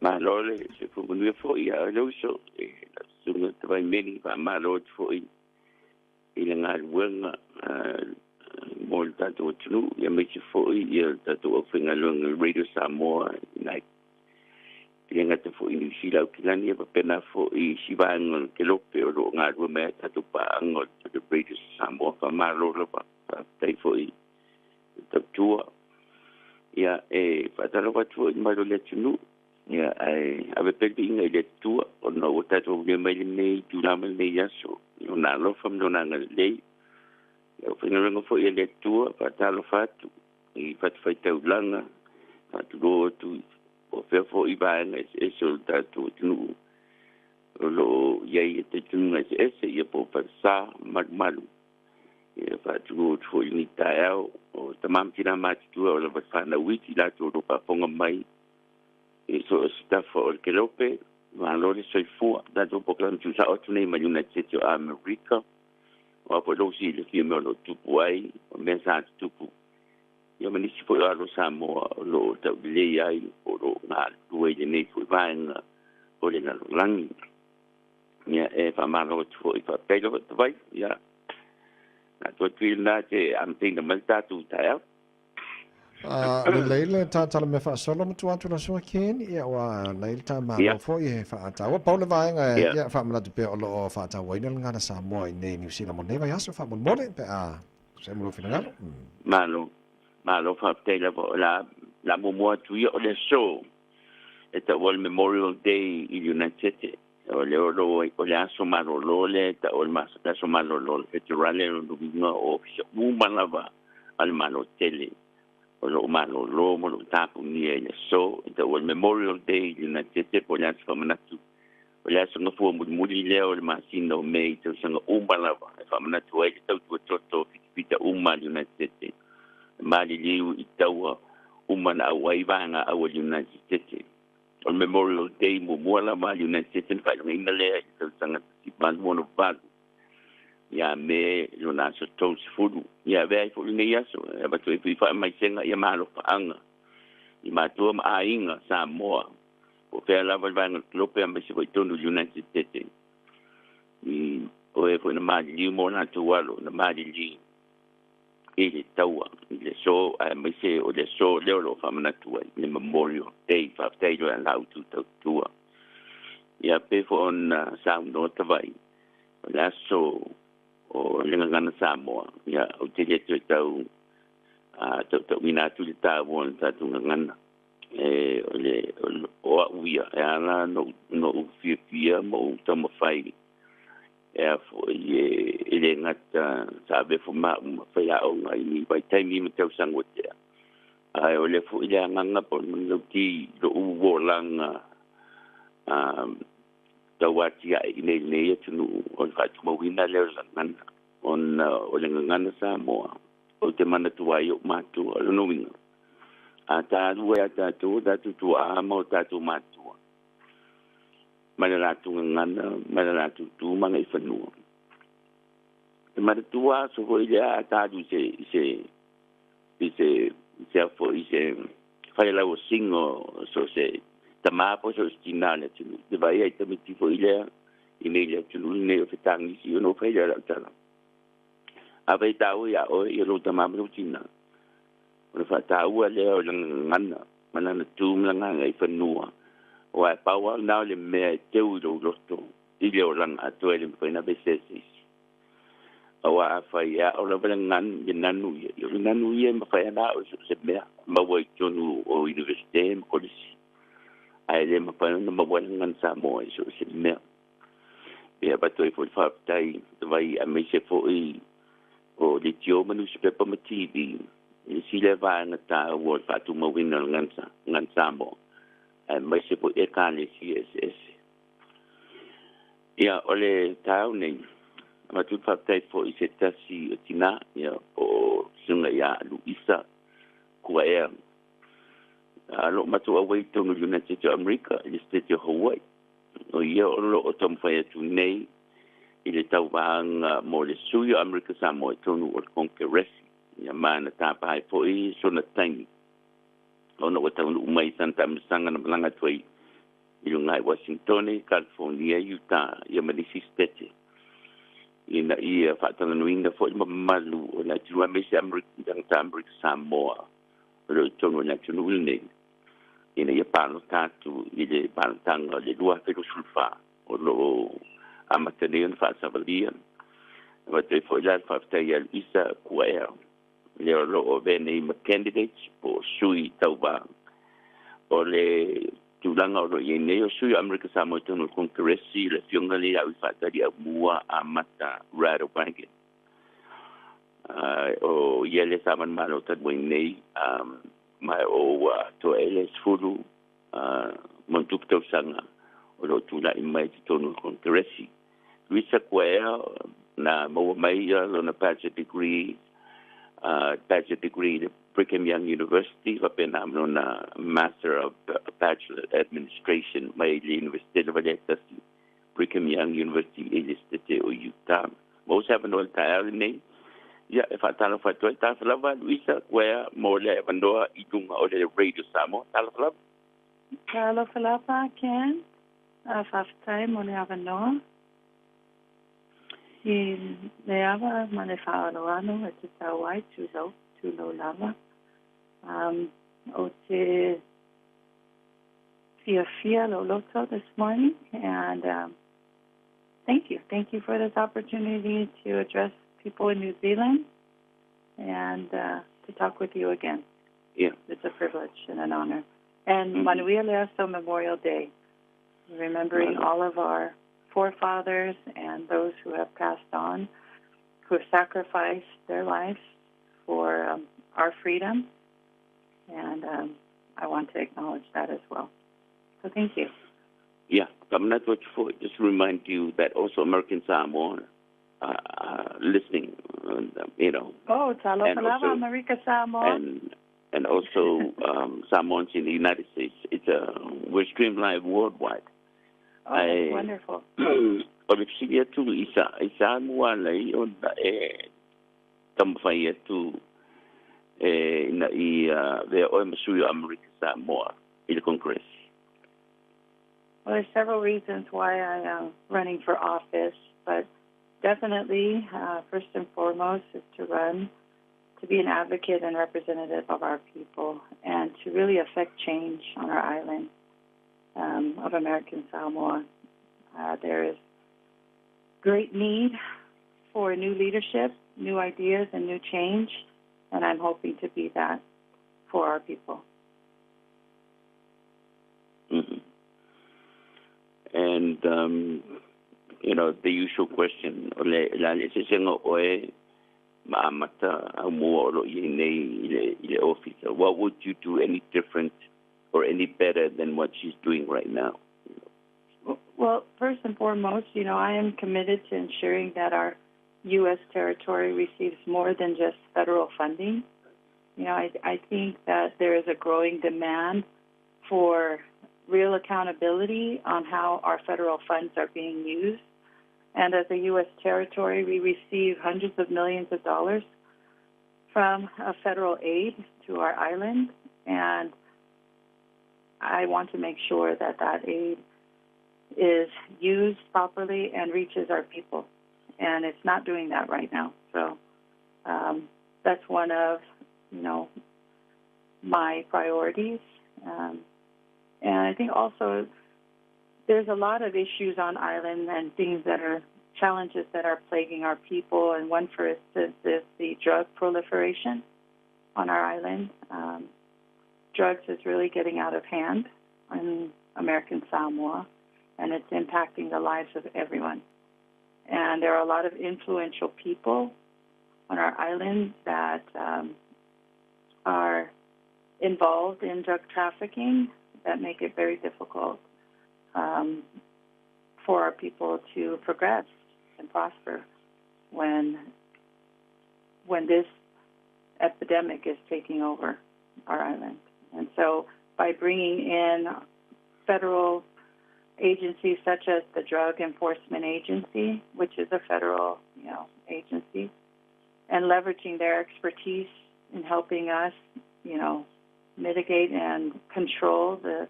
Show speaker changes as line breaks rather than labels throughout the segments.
Malole se fu munu fo ia lo so sunga tawai meni pa malo fo i le ngal wenga mo tatu tunu ia me se fo i ia tatu o finga long radio Samoa nai ia ngata fo i New Zealand kilani pa pena fo i sivang ke lope o lo ngal me tatu pa angol tatu radio Samoa pa malo lo pa tai fo i tatu ia pa talo pa fo i malo le tunu ia ave pedi inga le tua o no tatu le mai nei tu na mai nei aso no na lo fam no na le o fina rengo fo ia le tua pa talo fatu i fat fai tau langa fatu do tu o fe fo i ba na e so tatu tu lo ia i te tu na e se ia po pa sa malu ia fatu do fo i ni tau o tamam tina ma tu o lo fa na wiki la tu do pa ponga mai so stuff for ke lope ma lo le soi fu da do program tu sa o tu nei ma United States of America o po lo si le ki me lo tu puai o mensa tu pu yo me ni si po lo Samoa lo ta le ai o lo na tu e nei fu va en o le na lang ya e fa ma lo tu i fa pe lo vai ya na to tu na te am ting de malta tu ta ya
le leile tala me fa solo mo tuatu la so ken ia wa leile ta ma lo fo ia fa ta wa paula va nga ia fa ma te pe o lo fa ta wa ina nga na Samoa nei New Zealand mo nei va yaso fa mo mole pe a se mo finalo
malo fa te la mo mo tu o le so eta wal Memorial Day i United States o le o le aso malo lo le ta o mas ta so malo lo federale no vinga o mu malava al malo tele o lo malo lo mo lo tapu ni e so the Memorial Day United States po las famanatu o las no fu mo le o ma sino me to sanga umbala famanatu e to to pita umma United States mali liu itawa umma na wai vanga a United States o Memorial Day mo la ma United States fa ni le to sanga si ban mo no va ya me lo na so tos fudu ya ve fu ni ya so ba to fa mai senga ya malo pa anga I ma to ma inga Samoa o fe la va va lo pe am si ko to no United States I o e fu na ma li mo na to walo na ma li ele taua le so a me se o le so le lo fa na to le Memorial Day fa te yo la tu to ya pe fo on sound no tavai la so o lenga ngana Samoa ya o te le tau to mina tu ta won ta tu ngana o le o uia ala no fia mo tama fai fo ele ngata sabe fo ma fa ya o ngai vai tai mi me tau sangote ai o le fo ile nganga po no ki do u langa tawati ai nei tu on fa tu mo wina le ngana on o le ngana Samoa o te mana tu ai o matu o no winga a ta dua ta tu a mo ta tu matu mana la tu ngana mana la tu manga I fanu te mana tua so ho ile ta du se fo se fai la o singo so se tama po so stinale tu de vai ai te miti fo ile ine tu ne o fitangi si no fai la tala ave tau ya o I lo tama rutina o fa tau le o ngana mana na tu ngana I fanua o ai pawa na le me te u lo to I le o lang ato ele pe na besesis o a fa ya o le ngan de nanu ye ma fa na o se me ma wo tonu o universite ko disi ai le ma pa no ma wo ngan Samoa so se me ya ba to fo fa tai vai a me se fo o le tio manu se pe pa ma TV si le va na ta wo fa tu mo win ngan Samoa mai se po e kane CSS ya ole tau nei ma tu fa tai fo I se tasi tina ya o sunga ya Luisa kua e lo ma tu away to no United States of America I state of Hawaii o ia o lo o tom fa tu nei I le tau vanga mo le suyo America Samoa tonu o Congress ya mana ta pa fo I so na tangi ono wata mai santa msanga na malanga toi ilungai Washington, California, Utah, ia Malisi State. Ina ia whatanganuinga fo ima malu o na tirua mesi Amerika Samoa. Ro tono na tunu nei. Ina ia pano tatu i le pantanga le lua pero sulfa o lo amateneon fa savalian. Wa te fo la fa tai al isa kuea. Le lo o bene i candidates po sui tauba. O le tulanga o lo ye o sui Amerika Samoa tono kongresi le fionga le au fa tai a mua amata rado banking. O yele saman malo tad nei mai o to eles fulu montup tau sanga o lo tula i mai tonu kongresi Luisa Kuea na mo mai lo na bachelor degree at Brigham Young University va pena no na Master of Bachelor Administration mai le University of Valetta Brigham Young University e o Utah mo sa no taal nei ya e fatalo fatoi ta flava Luisa Kuea mo le vandoa I tunga o le radio Samoa talo flava
talo flava Ken faftai mo le avanoa I le ava ma le whaaloano e te tauai tūlo lava. O te fia lo loto this morning. And thank you. Thank you for this opportunity to address people in New Zealand and to talk with you again.
Yeah.
It's a privilege and an honor. And Manuia Leaso Memorial Day, remembering all of our forefathers and those who have passed on, who have sacrificed their lives for our freedom. And I want to acknowledge that as well. So thank you.
Yeah, I'm not what for. Just to remind you that also American Samoa listening, you know.
Oh, talo palava America Samoa.
And also Samoans in the United States. We're streamlined worldwide.
Oh, that's wonderful.
O le fisilia tulu isa mua lai o na tamawhai atu na I le oe masui o Amerika Samoa I le Congress.
Well, there's several reasons why I am running for office, but definitely, first and foremost, is to be an advocate and representative of our people, and to really affect change on our island of American Samoa. There is great need for new leadership, new ideas, and new change, and I'm hoping to be that for our people.
Mm-hmm. And, you know, the usual question, what would you do any different or any better than what she's doing right now?
Well, first and foremost, you know, I am committed to ensuring that our U.S. territory receives more than just federal funding. You know, I think that there is a growing demand for real accountability on how our federal funds are being used. And as a U.S. territory, we receive hundreds of millions of dollars from federal aid to our island. And I want to make sure that that aid is used properly and reaches our people. And it's not doing that right now. So that's one of, you know, my priorities. And I think also there's a lot of issues on island and things that are challenges that are plaguing our people. And one, for instance, is the drug proliferation on our island. Drugs is really getting out of hand in American Samoa, and it's impacting the lives of everyone. And there are a lot of influential people on our island that are involved in drug trafficking that make it very difficult for our people to progress and prosper when this epidemic is taking over our island. And so by bringing in federal agencies such as the Drug Enforcement Agency, which is a federal, you know, agency, and leveraging their expertise in helping us, you know, mitigate and control the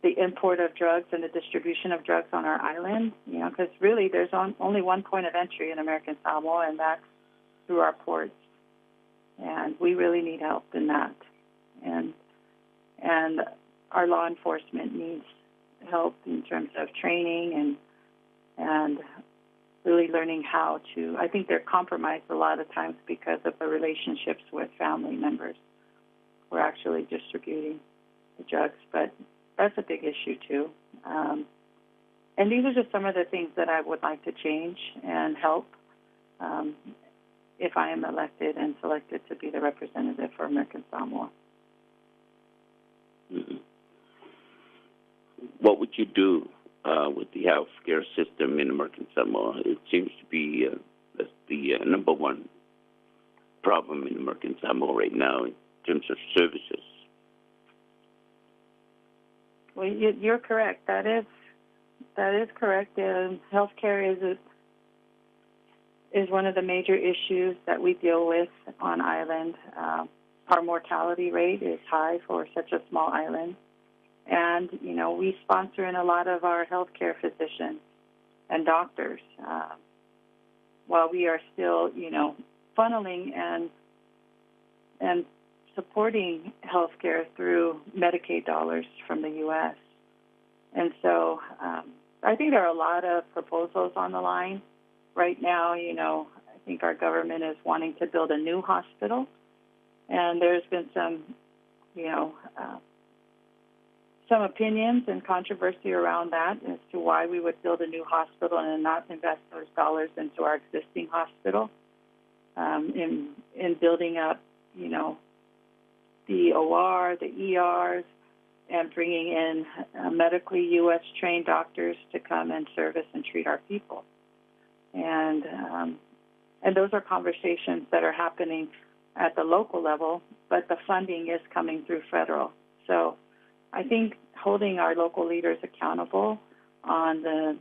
the import of drugs and the distribution of drugs on our island, because really there's only one point of entry in American Samoa, and that's through our ports. And we really need help in that. And our law enforcement needs help in terms of training and really learning how to. I think they're compromised a lot of times because of the relationships with family members who are actually distributing the drugs. But that's a big issue too. And these are just some of the things that I would like to change and help if I am elected and selected to be the representative for American Samoa.
Mm-hmm. What would you do with the health care system in American Samoa? It seems to be that's the number one problem in American Samoa right now in terms of services.
Well, you're correct. That is correct. Healthcare is one of the major issues that we deal with on island. Our mortality rate is high for such a small island. And, we sponsor in a lot of our healthcare physicians and doctors while we are still, funneling and supporting healthcare through Medicaid dollars from the U.S. And so I think there are a lot of proposals on the line. Right now, I think our government is wanting to build a new hospital. And there's been some opinions and controversy around that as to why we would build a new hospital and not invest those dollars into our existing hospital in building up, the OR, the ERs, and bringing in medically U.S.-trained doctors to come and service and treat our people. And those are conversations that are happening at the local level, but the funding is coming through federal. So I think holding our local leaders accountable on the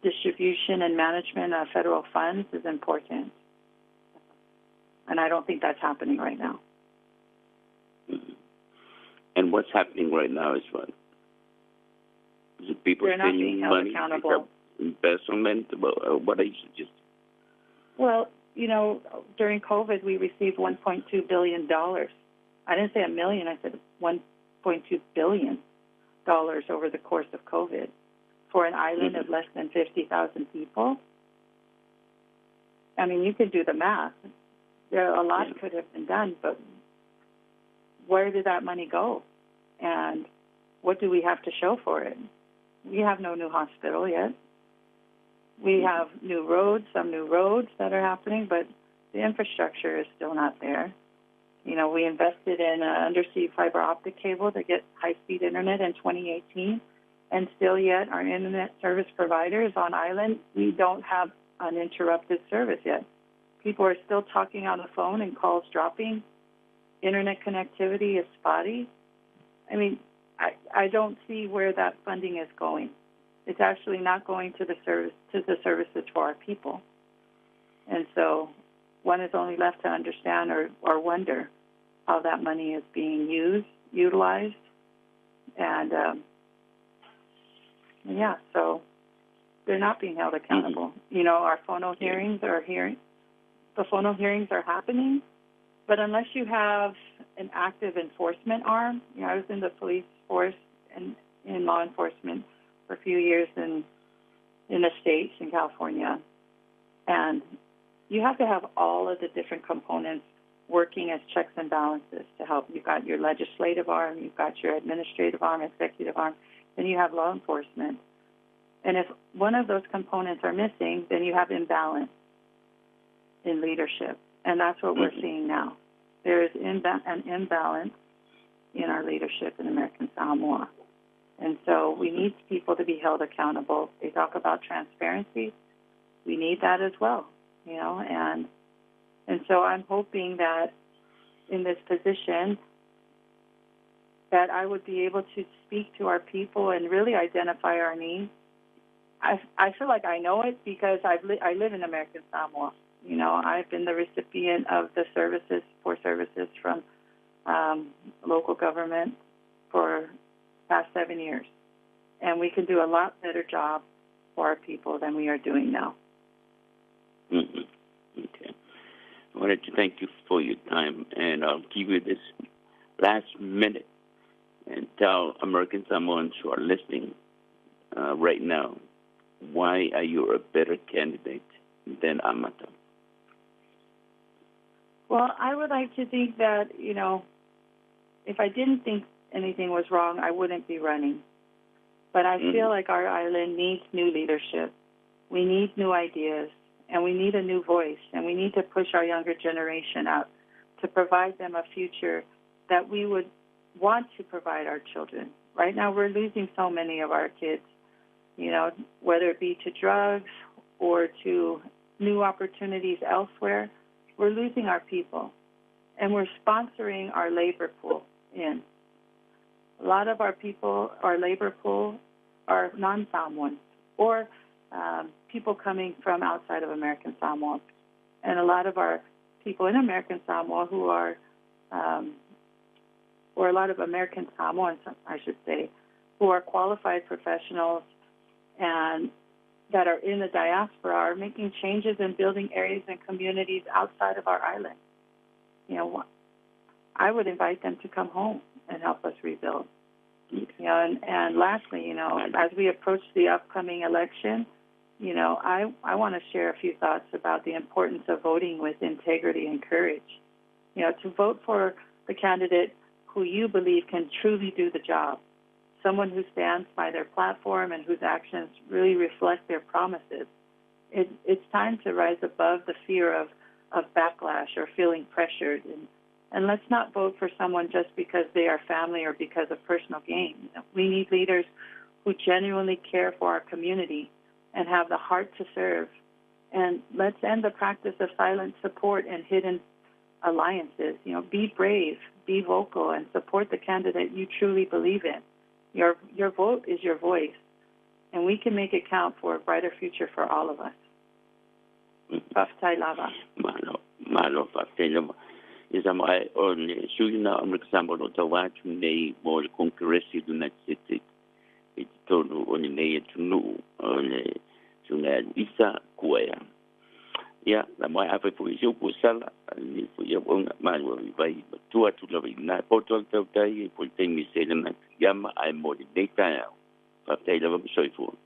distribution and management of federal funds is important. And I don't think that's happening right now.
Mm-hmm. And what's happening right now is what? Is it people
They're not
spending
being held
money,
accountable.
Investment? What are you suggesting?
Well, during COVID, we received $1.2 billion. I didn't say $1 million. I said $1.2 billion over the course of COVID for an island of less than 50,000 people. I mean, you can do the math. A lot could have been done, but where did that money go? And what do we have to show for it? We have no new hospital yet. We have some new roads that are happening, but the infrastructure is still not there. We invested in an undersea fiber optic cable to get high-speed internet in 2018, and still yet our internet service providers on island, we don't have uninterrupted service yet. People are still talking on the phone and calls dropping. Internet connectivity is spotty. I mean, I don't see where that funding is going. It's actually not going to the services for our people. And so one is only left to understand or wonder how that money is being utilized. And, so they're not being held accountable. Our phono hearings are happening, but unless you have an active enforcement arm, I was in the police force and in law enforcement for a few years in the States, in California, and you have to have all of the different components working as checks and balances to help. You've got your legislative arm, you've got your administrative arm, executive arm, then you have law enforcement. And if one of those components are missing, then you have imbalance in leadership, and that's what we're seeing now. There is an imbalance in our leadership in American Samoa. And so we need people to be held accountable. They talk about transparency. We need that as well, and so I'm hoping that in this position that I would be able to speak to our people and really identify our needs. I feel like I know it because I live in American Samoa. I've been the recipient of the services from local government for the past 7 years. and we can do a lot better job for our people than we are doing now.
Mm-hmm. Okay. I wanted to thank you for your time, and I'll give you this last minute and tell American Samoans who are listening right now, why are you a better candidate than Amata?
Well, I would like to think that, if I didn't think anything was wrong, I wouldn't be running. But I feel like our island needs new leadership. We need new ideas, and we need a new voice, and we need to push our younger generation out to provide them a future that we would want to provide our children. Right now, we're losing so many of our kids, whether it be to drugs or to new opportunities elsewhere. We're losing our people, and we're sponsoring our labor pool in. A lot of our people, our labor pool, are non-Samoans or people coming from outside of American Samoa. And a lot of our people in American Samoa who are, or a lot of American Samoans, I should say, who are qualified professionals and that are in the diaspora are making changes and building areas and communities outside of our island. I would invite them to come home and help us rebuild. And lastly, as we approach the upcoming election, I want to share a few thoughts about the importance of voting with integrity and courage. To vote for the candidate who you believe can truly do the job, someone who stands by their platform and whose actions really reflect their promises. It's time to rise above the fear of backlash or feeling pressured. And let's not vote for someone just because they are family or because of personal gain. We need leaders who genuinely care for our community and have the heart to serve. And let's end the practice of silent support and hidden alliances. Be brave, be vocal, and support the candidate you truly believe in. Your vote is your voice, and we can make it count for a brighter future for all of us. Paftai lava.
Malo paftai lava. Is am I on Suina American no Tawat nei mo le Congress du United States. It's tonu on nei tunu on suna isa kuaya. Ya, la mai afa fu isu pusala ni fu ya bon manual vai tua tu la na portal tau tai fu te mi se na yama ai mo de data. Paftai lava so fu.